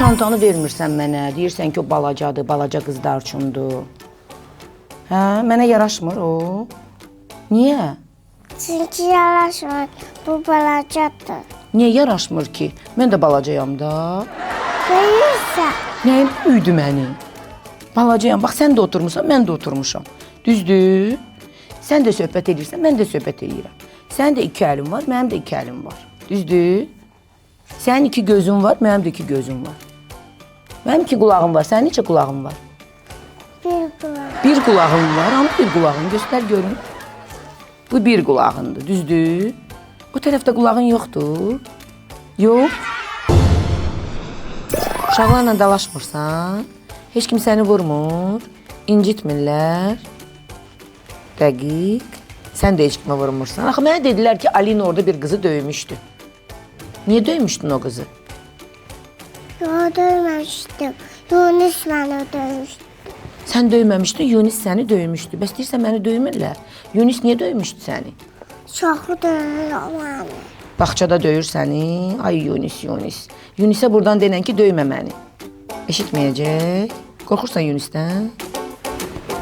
çantanı vermirsən mənə. Deyirsən ki, o balacadır, balaca qızlar üçündür. Hə, mənə yaraşmır o. Niyə? Çünki yaraşmır. Bu balacadır. Niyə yaraşmır ki? Mən də balacayam da. Görürsən? Nəyim büyüdü məni? Balacayam. Bax, sən də oturmuşsan, mən də oturmuşam. Düzdür? Sən də söhbət edirsən, mən də söhbət edirəm. Sənin də iki əlin var, mənim də iki əlim var. Düzdür? Sənin iki gözün var, mənim də iki gözüm var. Mənim iki qulağım var, sənin neçə qulağın var? Bir qulaq. Bir qulağım var, amma bir qulağını göstər görün. Bu bir qulağındır, düzdür? O tərəfdə qulağın yoxdur. Yox. Uşaqlarla dalaşmırsan, heç kim səni vurmur, incitmirlər. Dəqiq. Sən də heç kimə vurmursan. Axı, mənə dedilər ki, Alina orada bir qızı döymüşdü. Niyə döymüşdün o qızı? Yox, döyməmişdim. Yunus məni döymüşdü. Sən döyməmişdin, Yunus səni döymüşdü. Bəs deyirsən, məni döymürlər. Yunus niyə döymüşdü səni? Çoxu döyür məni. Bağçada döyür səni. Ay Yunus, Yunus. Yunusə buradan denən ki, döymə məni. Eşitməyəcək. Qorxursan Yunusdən?